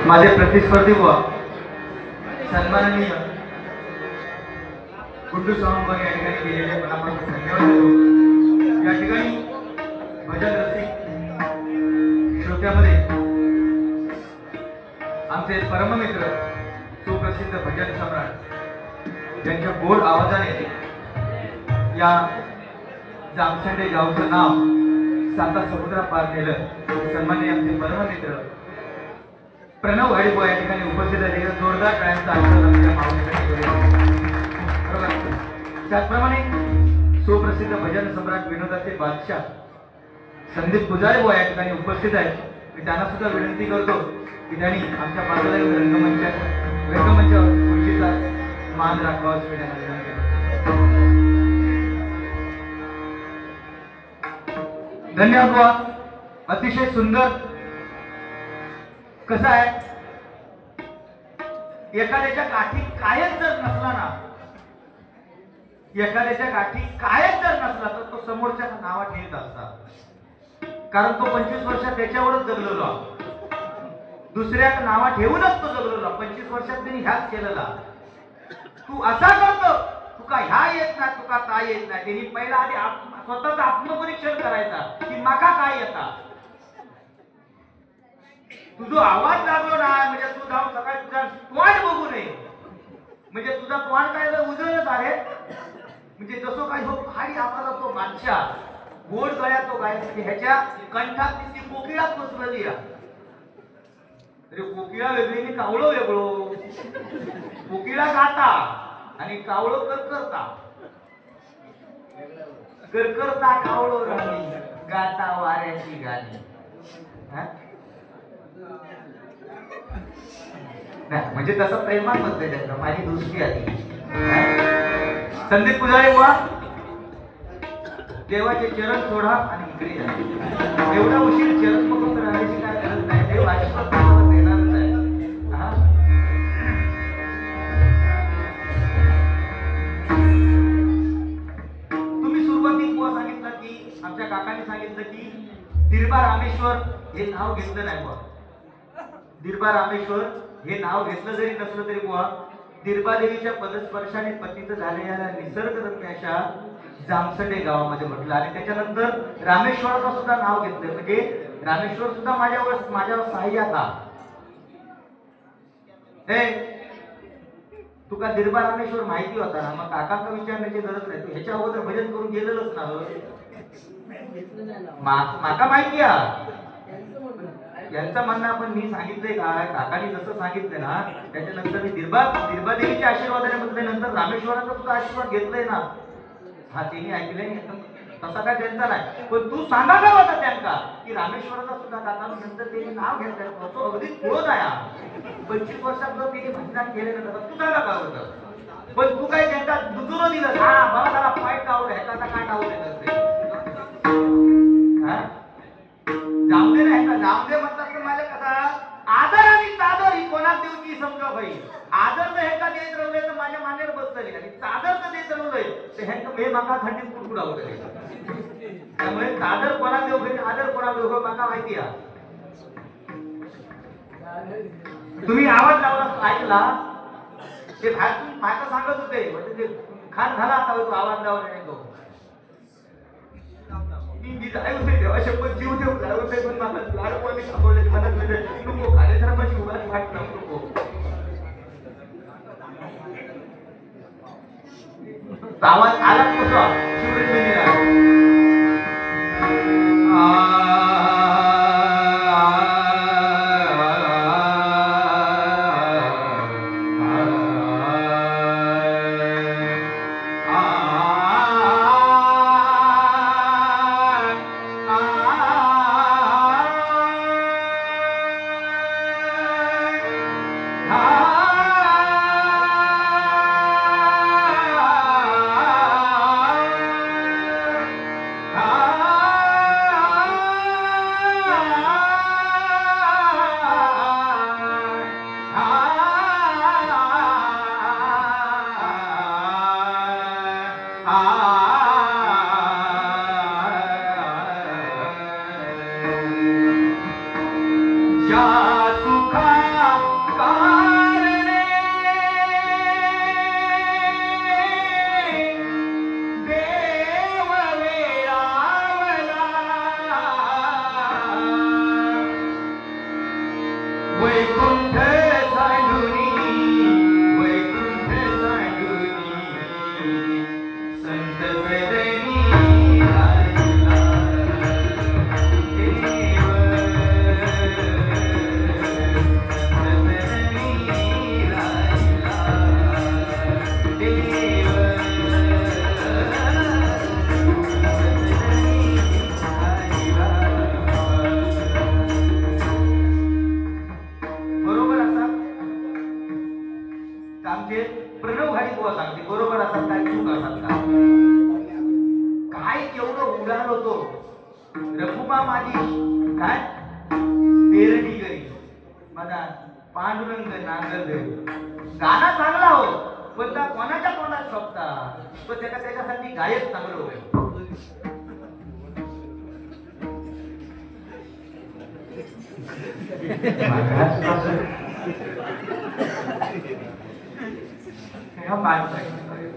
माझे प्रतिस्पर्धी व सन्माननीय गुड्डू सावंत या ठिकाणी केलेले मनापासून धन्यवाद देतो। या ठिकाणी भजन रसिक श्रोत्यामध्ये आमचे परममित्र सुप्रसिद्ध भजन सम्राट यांच्या गोड आवाजाने या जामसंडे गावचं नाव साता समुद्रा पार केलं। सन्माननीय आमचे परममित्र प्रणव हरिबो या ठिकाणी उपस्थित आहे। जोरदार टाळ्यांचा आशीर्वाद आमच्या मावळीसाठी बरोबर। त्याचप्रमाणे सुप्रसिद्ध भजन सम्राट विनोदाचे बादशाह संदीप पुजारी या ठिकाणी उपस्थित आहेत। मी त्यांना सुद्धा विनंती करतो की त्यांनी आमच्या बाजूला रंगमंचावर खुर्चीचा मान राखावा अशी मी त्यांना विनंती करतो। धन्यवाद। अतिशय सुंदर कसं आहे, एखाद्याच्या गाठी कायच जर नसला ना, एखाद्याच्या गाठी कायच जर नसला तर तो समोरच्या नावात येत असतात। कारण तो 25 वर्षात त्याच्यावरच जगलेला, दुसऱ्या नावा ठेवूनच तो जगलेला। 25 वर्षात त्यांनी ह्याच केलेला। तू असा करतो, तुका ह्या येत नाही, तुका काय येत नाही। त्यांनी पहिला आधी स्वतःच आत्मपरीक्षण करायचा की माका काय येता। तुझा आवाज लागलो ना म्हणजे तू जाऊन सकाळी तुझा तोंड बघू नये, म्हणजे तुझा तोंड काय जर उजळत आहे म्हणजे जसं काय हो भारी आवाज तो बादशाह गोड गळ्या तो गायक ह्याच्या कंठात तिची कोकिळाच बसलेली आहे। अरे कोकिळा वेगळी आणि कावळं वेगळं। कोकिळा गाता आणि कावळं करकरता, करकरता कावळं राणी गाता वाऱ्याची गाणी। म्हणजे तसं प्रेमात म्हणते त्याचं माझी दृष्टी आली। संदीप पुजारी बुवा देवाचे चरण सोडा आणि इकडे या। एवढा उशीर चरण बघून राहण्याची काय गरज नाही, देव आशीर्वाद देणारच आहे। तुम्ही सुरुवातीत बुवा सांगितलं की आमच्या काकांनी सांगितलं की दिरबा रामेश्वर हे नाव घेतलं नाही बुवा। दिरबा रामेश्वर हे नाव घेतलं जरी नसलं तरी बुवा दिरबा देवीच्या पदस्पर्शाने पतित झालेल्या निसर्गरम्याच्या जामसंडे गावामध्ये म्हटलं आणि त्याच्यानंतर रामेश्वराचं सुद्धा नाव घेतलं। म्हणजे रामेश्वर सुद्धा माझ्यावर सहाय्यात हा। तुका दिरबा रामेश्वर माहिती होता ना, मग काकांना विचारण्याची गरज नाही। तू ह्याच्या अगोदर भजन करून गेलेलंच ना। माका माहिती आहे यांचं म्हणणं, पण मी सांगितलंय काय काकांनी जसं सांगितलं ना त्याच्यानंतर मी दिरबा देवीच्या आशीर्वादाने म्हटल्यानंतर रामेश्वराचा सुद्धा आशीर्वाद घेतलाय ना। हा तिने ऐकलंय तसा काय त्यांचा नाही, पण तू सांगा काय होता त्यांना की रामेश्वराचा सुद्धा काकांनंतर त्यांनी नाव घेतलं असं अगदी पुढं आहे। 25 वर्षात जर तिने भजन केलेलं नसतं तू सांगा काय होतं, पण तू काय त्यांना दुजून दिलं हा मला त्याला फाईट डाऊन ह्याचा काय डाऊन येत असते। जामदे नाही का जामदे म्हणतात तर माझ्या कसा आदर आणि चादर ही कोणाच देऊची समजा भाई। आदर जर ह्याचा देत राहिले तर माझ्या मानेवर बसतली आणि चादर जर देत राहिले तर ह्यांचं हे माका खंडीत कुडकुडावलं। त्यामुळे चादर कोणा देऊ घरी आदर कोणा देऊ माका माहिती आहे। तुम्ही आवाज लावला ऐकला ते बाहेरून माका सांगत होते म्हणजे ते खान झाला आता तो आवाज लावला नाही तो मी जाय होते तेव्हा शपथ जीव देऊ जाय होते पण मला लाडकोणी थांबवले मला म्हणजे नको कार्यक्रमाची उभारी वाट नको। आवाज आला कसा शिवरेंद्र वैकुंठ सांडुनी वैकुंठ सांडुनी संत सदनी राहिला देव सदनी राहिला देव बरोबर असतात आमचे प्रणव घाडी बुवा सांगते बरोबर असतात काय चूक असतात का काय केवढं उडाल होतो रघुबा माझी काय पेरणी करी माझा पांडुरंग नांगर गाणं चांगला हो पण त्या कोणाच्या तोंडात शोभता पण त्याच्यासाठी गायक चांगलं होय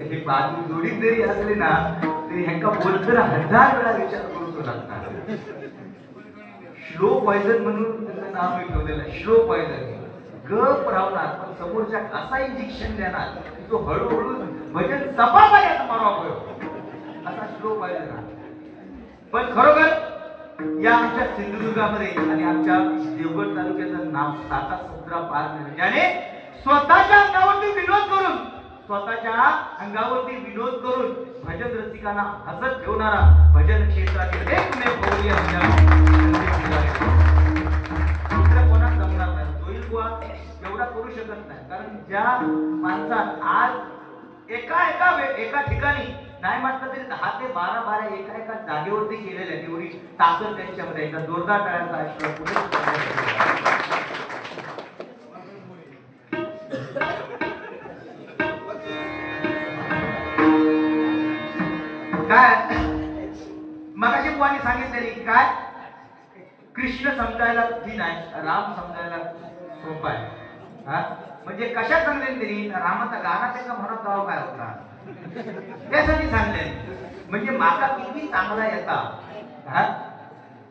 हे बाजू जोडी जरी असली ना तरी ह्यांका बोलताना 1000 वेळा विचार करू लागतात श्लो पॉइझन म्हणून त्याचं नाव मी ठेवलेलं श्लो पॉइझन गप राहणार पण समोरच्या असा इंजेक्शन देणार तो हळूहळू भजन सपापायचा मारावा असा श्लो पॉइझन पण खरोखर या आमच्या सिंधुदुर्गामध्ये आणि आमच्या देवगड तालुक्याचं नाव 7 पार ज्याने स्वतःच्या अंगावरती विनोद करून भजन रसिकांना हसत ठेवणारा भजन क्षेत्रातील एकमेव गौरी दुसऱ्या कोणाच जमणार नाही जोईल बुवा एवढा करू शकत नाही कारण ज्या माणसात आज एका ठिकाणी नाही म्हटलं तरी 10 ते 12 एका जागेवरती केलेल्या तेवढी ताकद त्यांच्यामध्ये एका जोरदार टाळ्यांचा आशीर्वाद पुढे काय मगाशी बुवानी सांगितलेली काय कृष्ण समजायला जी नाही राम समजायला सोपा आहे हा म्हणजे कशा सांगले तरी रामाचा गाणं त्याचा म्हणत गाव काय होता त्यासाठी सांगले म्हणजे माका किती चांगला येता हा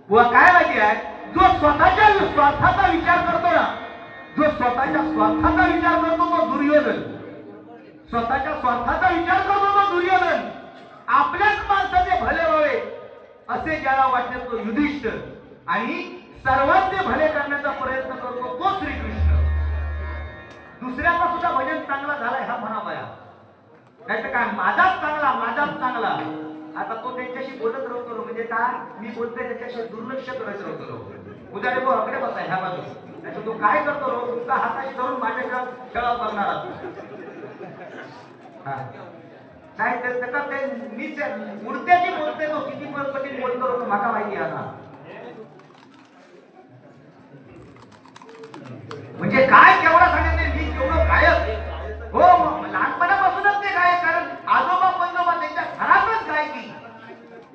बुवा काय माहिती आहे जो स्वतःच्या स्वार्थाचा विचार करतो ना जो स्वतःच्या स्वार्थाचा विचार करतो तो दुर्योधन स्वतःच्या स्वार्थाचा विचार करतो तो दुर्योधन आपल्याच माणसाचे भले व्हावे असे ज्याला वाटते तो युधिष्ठिर आणि सर्वांचे भले करण्याचा प्रयत्न करतो तो श्रीकृष्ण दुसऱ्याचा सुद्धा भजन चांगला झालाय हा म्हणा बाया नाहीतर काय माझाच चांगला आता तो त्यांच्याशी बोलत राहतो म्हणजे काय मी बोलतोय त्याच्याशी दुर्लक्ष करत राहतो उद्या रे अकडे बसाय ह्या बाजू त्याचा तो काय करतो तुमचा हाताशी धरून माझ्या खेळा करणार नाही तर त्याचा ते मीच मूर्त्याची बोलते तो किती पद्धतीने बोलतो माका माहिती आहे ना म्हणजे काय केवढा सांगितले मी केवढं गायक हो लहानपणापासूनच ते गायक कारण आजोबा पंजोबा त्यांच्या घरातच गायकी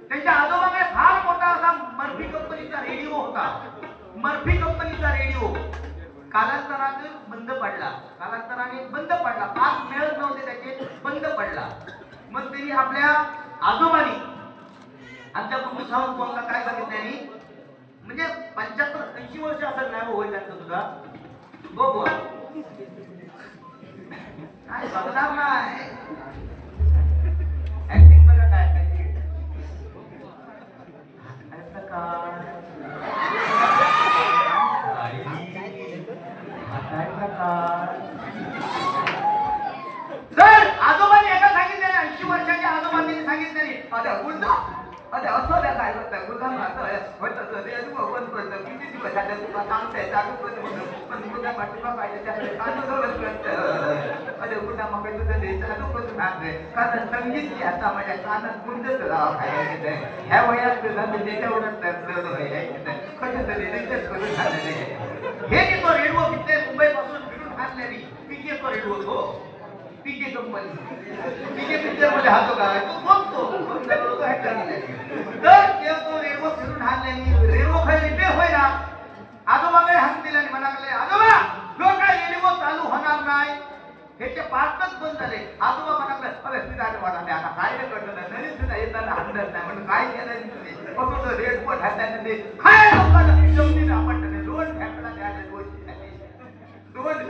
त्यांच्या आजोबाकडे फार मोठा असा मर्फी कंपनीचा रेडिओ होता मर्फी कंपनीचा रेडिओ कालांतराने बंद पडला 5 मिळत नव्हते त्याचे बंद पडला मग त्यांनी आपल्या आजोबांनी आमच्या कुटुंब सावंत काय सांगितलं म्हणजे 75-80 वर्ष असं नाही होईल त्यांचं सुद्धा बघू काय बघणार नाही ऍक्टिंग बघा काय जर आजोबांनी एका सांगितले 80 वर्षाच्या आजोबांनी सांगितले अरे असं द्या काय होतं गुलाम होतं रे भगवान करतं किती दिवस झाले तुला सांगताय पण मुला पाठिंबा पाहिजे त्याकडे अरे गुलाम मग तुझं द्यायचं अजून सांगते कारण संगीत आता माझ्या कानात गुंजत राहा काय ह्या वयात तुला मी त्याच्यावरच कसं तरी रिचार्ज करून झालेले हे की तो रेडिओ किती मुंबई पासून फिरून आणलेली पीके तो रेडिओ तो पीके कंपनी पीके पिक्चर मध्ये हातो काय तो बघतो तर तो रेडिओ फिरून आणलेली रेडिओ खाली पे होय ना आजोबाकडे हात दिला आणि म्हणाले आजोबा जो काय रेडिओ चालू होणार नाही ह्याचे पार्टच बंद झाले आजोबा म्हणाले अरे तुझ्या वाटत आता काय नाही कळलं नाही नवीन सुद्धा येताना हंडत नाही म्हणून काय केलं तुम्ही रेडिओ हाताने काय लोकांना जमती ना आपण 2 फॅकडा द्यायला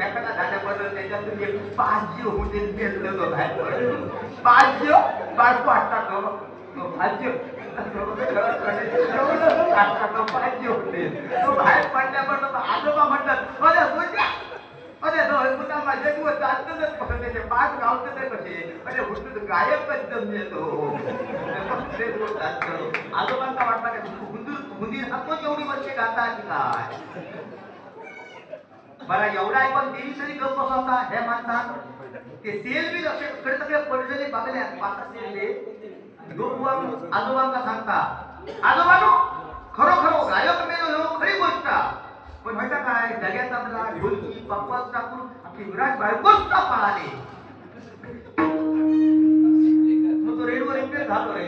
एखादा झाल्याबद्दल त्याच्यातून एक 5 जीव होते घेतलं तो बाहेर 5 जीव बायको वाटतात तो 5 जीव होते तो बाहेर पडल्याबरोबर आजोबा म्हणतात माझे दिवस चालतच त्याचे 5 गावचे ते कसे म्हणजे हुंदूर गायबच जमलेलो आजोबांना वाटला का हुंदीर आपण एवढी वर्षे गाता की काय बरं एवढा आहे पण देवी तरी गप्प बसवता हे माणसात ते सेल बी असे कडे सगळे पडलेले बागल्या पाच सेलले आजोबांना सांगता आजोबानो खरोखर गायक मेलो खरी गोष्ट पण माहिती काय जगात आपला ढोलकी पप्पाच टाकून आपली विराट बायकोच पळाले मग तो रेडिओ रिपेअर झालो रे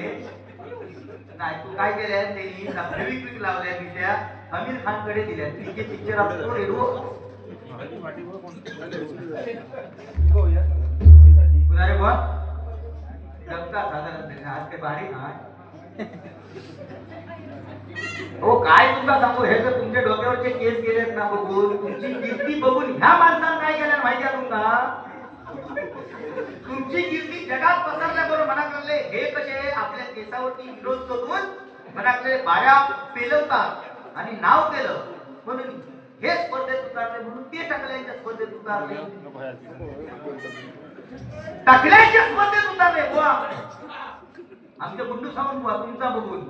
नाही तू काय केलंय त्यांनी फेविक्विक लावल्या मी त्या आमिर खान कडे दिल्या तिचे पिक्चर असतो रेडिओ अरे बा जगता साधारण आज ते बारी हो काय तुमचा सांगू हे तर तुमच्या डोक्यावरचे केस गेलेत ना बघून तुमची कीर्ती बघून ह्या माणसानं काय केलं माहिती आहे तुमका तुमची कीर्ती जगात पसरल्याबरोबर मनात लागले हे कसे आपल्या केसावरती विरोध करून मनातले बाऱ्या पेलवतात आणि नाव केलं म्हणून हे स्पर्धेत उतरले म्हणून ते टाकल्याच्या स्पर्धेत उतरले टाकल्याच्या स्पर्धेत उतरले बुवा आमच्या गुंडू सावंत बुवा तुमचा बघून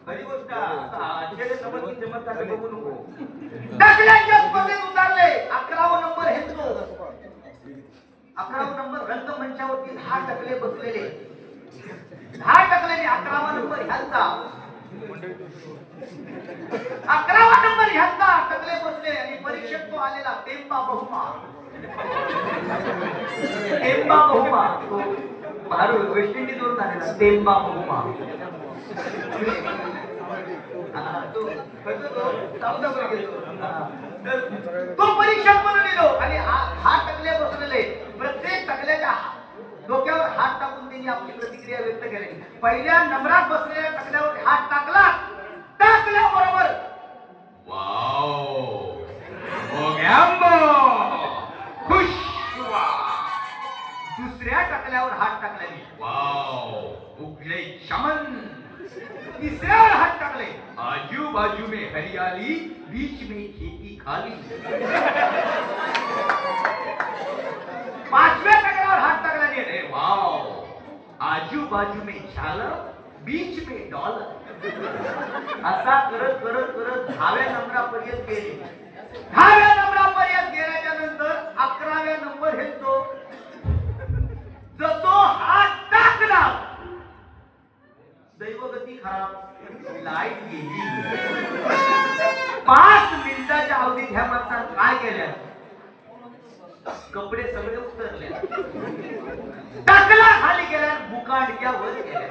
खरी गोष्ट आश्चर्य समजून चमत्कार बघू नको टाकल्याच्या स्पर्धेत उतरले 11वा नंबर हेचो 11वा नंबर रंगमंचावरती 10 टकले बसलेले 10 टकलेने 11वा नंबर ह्यांचा 11वा नंबर ह्यांचा टकले बसले आणि परीक्षेत तो आलेला टेम्बा बहुमा तो भारत वेस्ट इंडिज वरून आलेला टेम्बा बहुमा तो परीक्षक म्हणून येलो आणि हा टकले बसलेले प्रत्येक टकल्याच्या डोक्यावर हात टाकून त्यांनी आपली प्रतिक्रिया व्यक्त केली पहिल्या नंबरात बसलेल्या टकल्यावर हात टाकला टाकल्याबरोबर वाव खुश दुसऱ्या टकल्यावर हात टाकल्याने वाव उगले चमन तीसऱ्यावर हात टाकले आजू बाजू में हरियाली बीच में खेती खाली 5व्या टकल्यावर हात टाकल्याने रे वाव आजू बाजू में झालर बीच में डॉलर असा करत करत करत 10व्या नंबरापर्यंत गेले 10व्या नंबरापर्यंत गेल्याच्या नंतर 11व्या नंबर हे जो हात टाकला दैवगती खराब लाईट गेली 5 मिनिटाच्या अवधीत ह्या माणसाने काय केलं कपडे सगळे उतरले टाकला खाली गेल्या बुकांडक्या वर गेल्या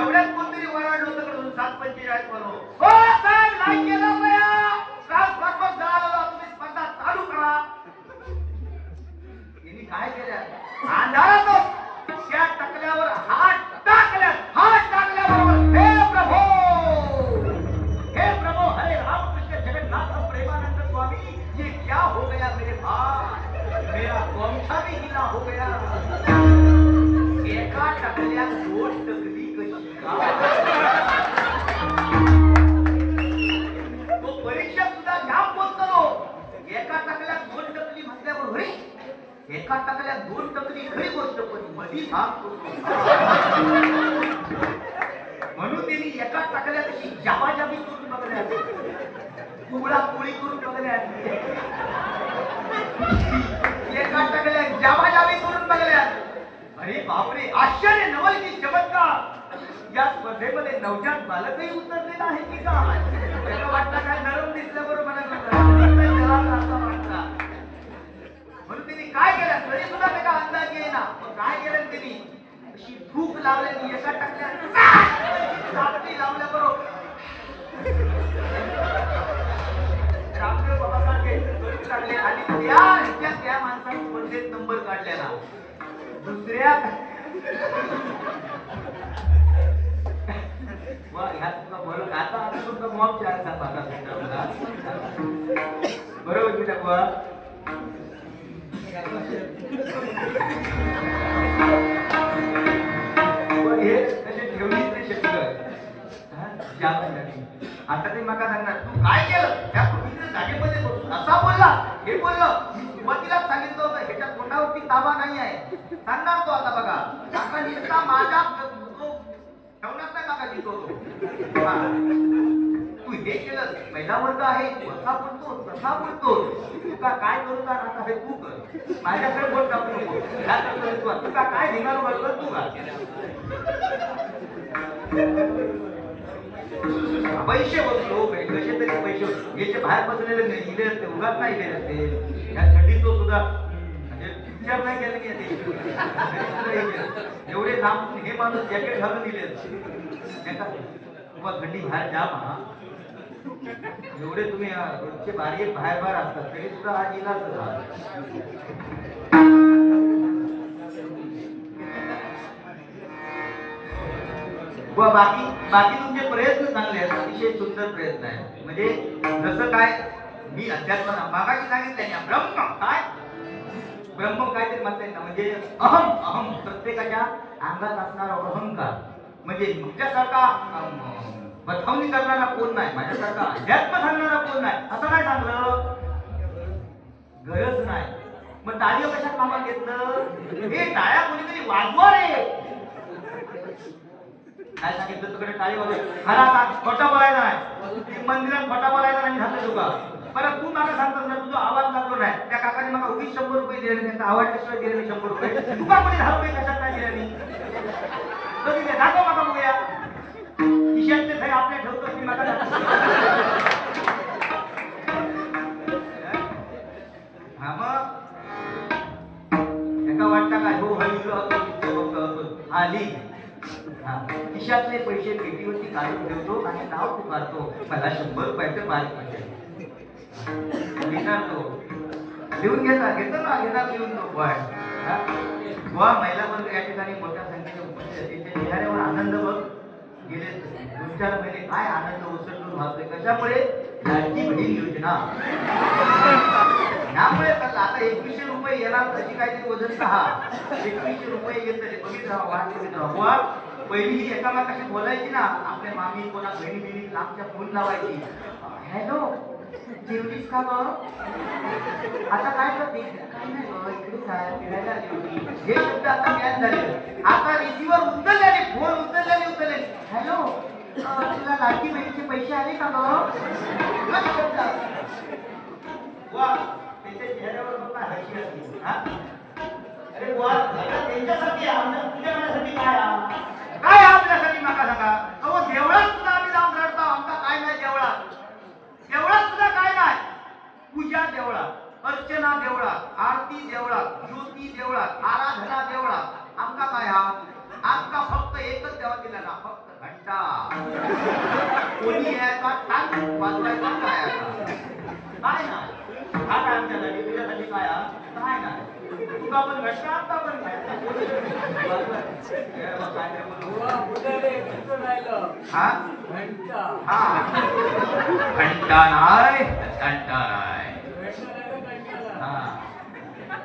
एवढ्यात कोणतरी वराड होतं कडून 7:45 म्हणून हो साहेब लाईट गेला बया ट्रान्सफॉर्मर झाला तुम्ही स्पर्धा चालू करा यांनी काय केलं अंधारात त्या टकल्यावर हात टाकल्याबरोबर हे प्रभु हरे रामकृष्ण जगन्नाथ प्रेमानंद स्वामी ये क्या हो गया मेरे भाई मेरा गोमछा भी गीला हो गया एका टकल्यात 2 टकली कशी तो परीक्षक सुद्धा जाम बोलतो एका टकल्यात 2 टकली म्हटल्याबरोबर एका टकल्यात 2 टकली खरी गोष्ट पण मधी भाग म्हणून त्यांनी एका टकल्यात अशी जाबाजाबी करून बघल्या कुबळा पोळी करून बघल्या एका टकल्यात जाबाजाबी करून बघल्या अरे बापरे आश्चर्य नवल की चमत्कार या स्पर्धेमध्ये नवजात बालकही उतरलेला आहे की काय वाटतं काय नरम दिसल्याबरोबर मला म्हणून त्यांनी काय केलं तरी सुद्धा त्याचा अंदाज येईना मग काय केलं त्यांनी अशी भूक लावली एका टाकल्या लावल्याबरोबर टाकले आणि त्या माणसाने स्पर्धेत नंबर काढलेला दुसऱ्या ह्यात तुला बरोबर आता तुमचा मॉब 4 बरोबर टाकवा हे कसे ठेवली तरी शक्य ज्या आता ते मला सांगणार तू काय केलं त्या पवित्र जागेमध्ये बसून असा बोलला हे बोललं मी सुरुवातीलाच सांगितलं होतं ह्याच्या तोंडावरती ताबा नाही आहे सांगणार तो आता बघा काका निसता माझ्या ठेवणार नाही मागा जितो तू हे केलं पहिला वर्ग आहे कसा बोलतो तसा बोलतो तुका काय करू का आता हे तू कर माझ्याकडे बोट टाकू नको तुका काय ढिंगाण करतो तू का पैसे बसलो कसे तरी पैसे याचे बाहेर बसलेले नाही इले असते उगाच नाही इले असते या थंडीत तो सुद्धा म्हणजे विचार नाही केला की एवढे लांब हे माणूस जॅकेट घालून दिले तुम्हाला थंडी बाहेर जा म्हणा एवढे तुम्ही रोजचे बारीक बाहेर बाहेर असतात तरी सुद्धा हा इलाज बाकी तुमचे प्रयत्न चांगले आहेत अतिशय सुंदर प्रयत्न आहे म्हणजे जसं काय मी अध्यात्म मागाशी सांगितलंय ना ब्रह्म काय तरी म्हणता येईल ना म्हणजे अहम अहम प्रत्येकाच्या अंगात असणारा अहंकार म्हणजे तुमच्यासारखा बथवणी करणारा कोण नाही माझ्यासारखा अध्यात्म सांगणारा कोण नाही असं काय सांगलं गरज नाही मग टाळी कशा कामात घेतलं हे टाळ्या कोणीतरी वाजवा रे काय सांगितलं तुकडे टाळी वाजव खरा खोटा बोलायचा नाही मंदिरात खोटा बोलायचा नाही झालं तुका परत तू मला सांगतोस ना तुझा आवाज लागलो नाही त्या काकाने मला 100 रुपये दिले त्यांचा आवडल्याशिवाय दिले 100 रुपये तुका कोणी 10 रुपये कशात काय दिले मी कधी ते दाखव मला बघूया खिशातले काही आपल्या ठेवतोस मी मला हा मग एका वाटतं काय हो हळू आली खिशातले पैसे पेटीवरती काढून ठेवतो आणि नाव पुकारतो मला 100 रुपयाचे बारीक पैसे घेणार तो लिहून घेतो ना घेणार लिहून तो गोवा महिला वर्ग या ठिकाणी मोठ्या संख्येने उपस्थित असतील त्या चेहऱ्यावर आनंद बघ गेले 2-4 महिने काय आनंद उसळून वाहतोय कशामुळे लाडकी बहीण योजना त्यामुळे आता 2100 रुपये येणार अशी काहीतरी वजन पहा 2100 रुपये घेतले बघित राहा वाट बघित राहा पहिली ही एकामेकाशी बोलायची ना आपल्या मामी कोणा बहिणी बिणी लांबच्या फोन लावायची हॅलो जेवलीस का ग आता काय करते काय नाही इकडे फिरायला जेवली हे शब्द आता ज्ञान झाले आता रिसिव्हर उचलल्याने फोन उचलले हॅलो तुला लाडकी बहिणीचे पैसे आले का ग शब्द वा त्यांच्या चेहऱ्यावर बघा हसी असते हा अरे वा त्यांच्यासाठी तुझ्यासाठी काय आपल्यासाठी माका सांगा अहो देवळात सुद्धा आम्ही जाऊन रडतो आमचा काय नाही देवळात सुद्धा काय नाही पूजा देवळात अर्चना देवळात आरती देवळात ज्योती देवळात आराधना देवळात आमका काय हा आमका फक्त एकच देवा दिला ना फक्त घंटा कोणी यायचा टाक वाजवायचा काय काय नाही हा काय आमच्यासाठी तुझ्यासाठी काय काय नाही तुका पण घंटा आता पण घंटा नाही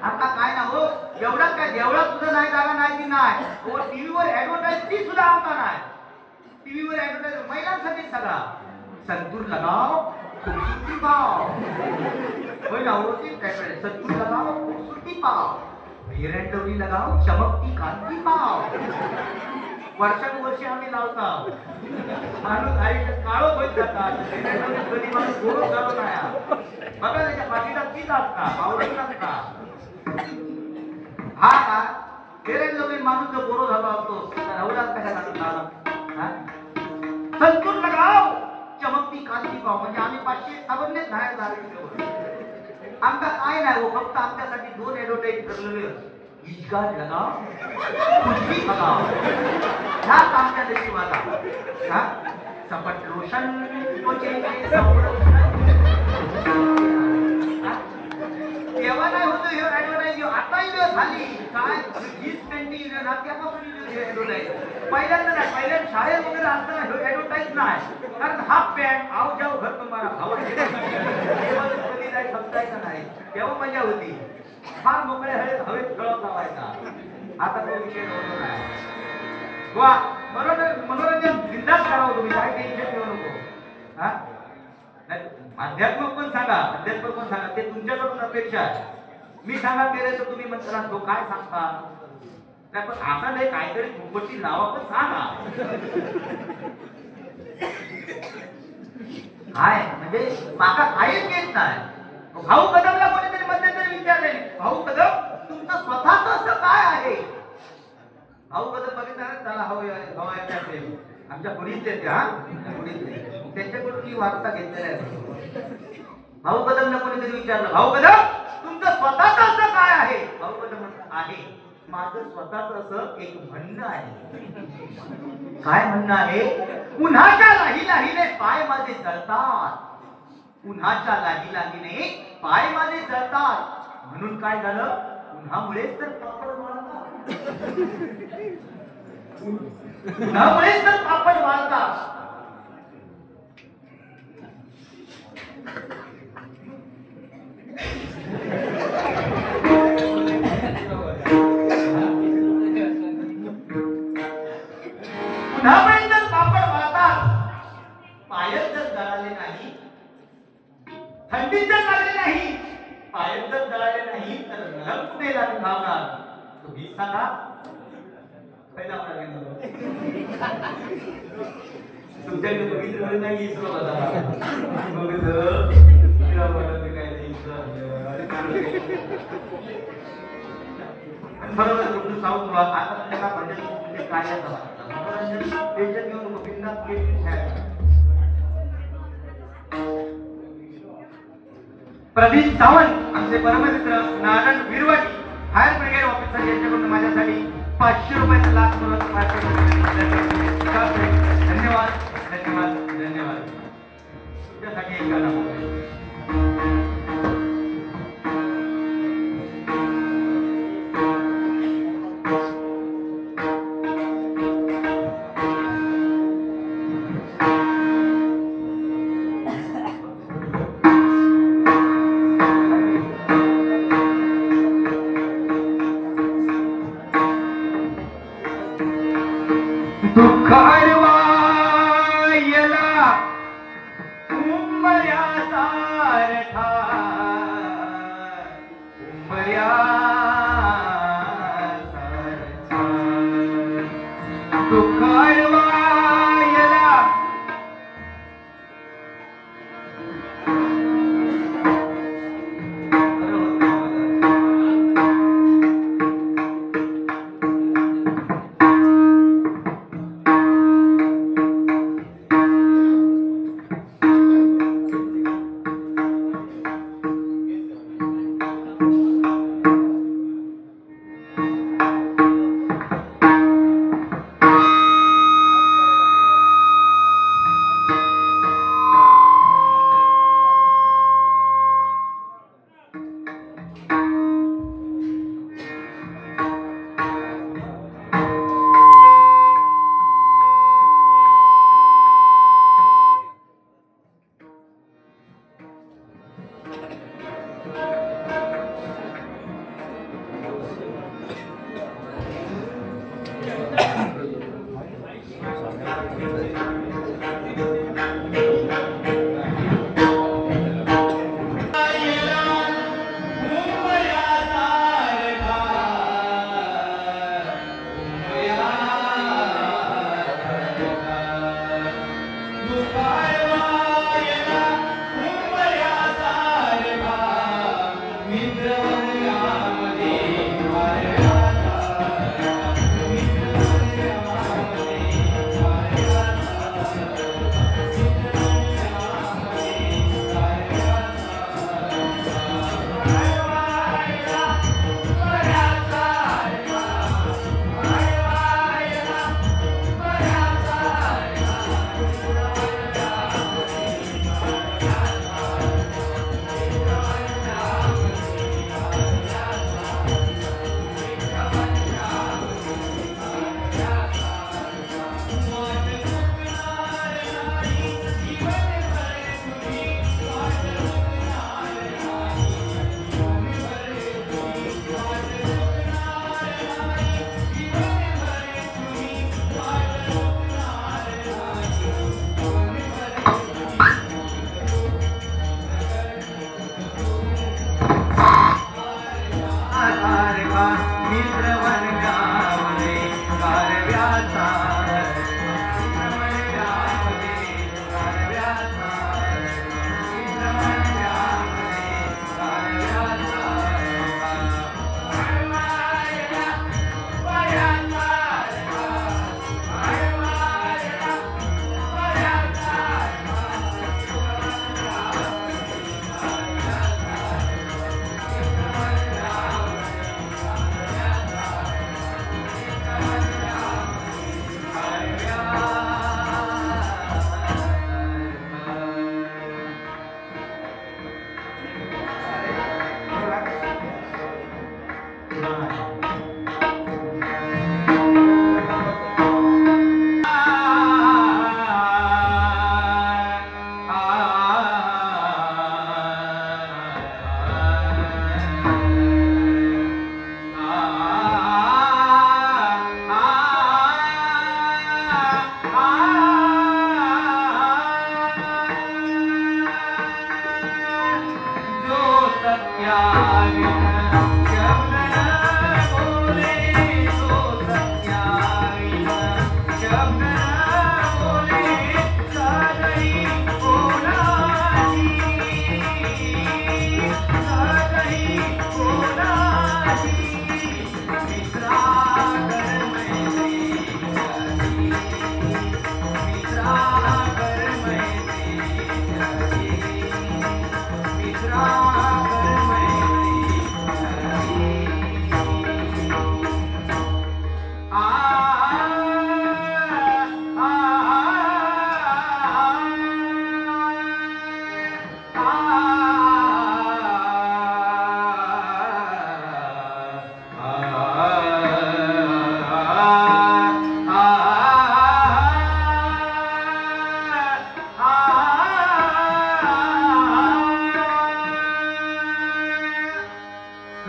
आता काय ना हो एवढाच काय देवळात सुद्धा नाही जागा नाही की नाही टीव्हीवर ऍडव्हर्टाईज ती सुद्धा आमचा नाही टीव्हीवर ऍडव्हर्टाईज महिलांसाठी सगळा संतूर लगाव खूबसूरती पाव होय ना होती संतूर लगाव खूबसूरती पाव फेरंडवली लगाव चमकती कांती पाव वर्षानुवर्षे आम्ही लावतो माणूस आयुष्यात काळो होत जातात कधी माणूस गोरो झालो नाही बघा त्याच्या पाठीला तीच असता पावडर नसता हा का फेरंडवली माणूस जो गोरो झाला असतो नवरात कशा लावला संतूर लगाव चमकती कांती पाव म्हणजे आम्ही 500 साबणनेच बाहेर झाले आमचा काय नाही हो फक्त आमच्यासाठी 2 ऍडव्हर्टाईज ठरलेले इजगार लगाव खुशबी लगाव ह्याच आमच्या देशी वादा हा सपट रोशन तेव्हा नाही होतं हे ऍडव्हर्टाईज आताही झाली काय हीच पेंटिंग त्यापासून ऍडव्हर्टाईज पहिल्यांदा नाही पहिल्यांदा शाळेत वगैरे असताना हे ऍडव्हर्टाईज नाही कारण हाफ पॅन्ट आव जाऊ घर तुम्हाला भाव समजायचं नाही तेव्हा मजा होती. फार मोकळे हवेत खेळत लावायचा. आता तो विषय नव्हतो काय. वा मनोरंजन बिंदास करावं तुम्ही, काय टेन्शन घेऊ नको. हा अध्यात्म पण सांगा, अध्यात्म पण सांगा, ते तुमच्याकडून अपेक्षा आहे. मी सांगा केलं तर तुम्ही म्हणता तो काय सांगता नाही, पण आता नाही काहीतरी फुकटची नावं पण सांगा. काय म्हणजे माका काहीच येत नाही. भाऊ कदमला कोणीतरी मध्यंतरी विचारले, भाऊ कदम तुमचं स्वतःच असं काय आहे? भाऊ कदम बघितलं चला हवा आमच्या पुढीतले ते, हा पुढीतले, त्यांच्याकडून ही वार्ता घेतलेली आहे. भाऊ कदमला कोणीतरी विचारलं, भाऊ कदम तुमचं स्वतःच असं काय आहे? भाऊ कदम म्हणतात आहे, माझं स्वतःच असं एक म्हणणं आहे. काय म्हणणं आहे? उन्हाच्या लाही लाहीने पाय माझे जळतात. उन्हाच्या लाही लाहीने पाय माझे जळतात. म्हणून काय झालं? उन्हामुळेच तर पापड वाळतात. उन्हामुळेच तर पापड वाळतात. उन्हामुळे जर पापड वाळतात, पायच जर जळाले नाही, थंडीत जर लागले नाही, पायच जर जळाले नाही, तर नरक कुठे लावणार? तुम्ही सांगा. तुमच्याकडे बघितलं नाही बरोबर तुम्ही सांगू तुला आता त्याला म्हणजे काय टेन्शन घेऊन नको, बिंदास प्रदीप सावंत आमचे परममित्र नारायण वीरवाडी फायर ब्रिगेड ऑफिसर यांच्याकडून माझ्यासाठी 500 रुपयाचा लाख धन्यवाद धन्यवाद धन्यवाद. तुझ्यासाठी एक गाणं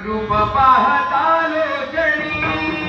रूप पाहतालो जणी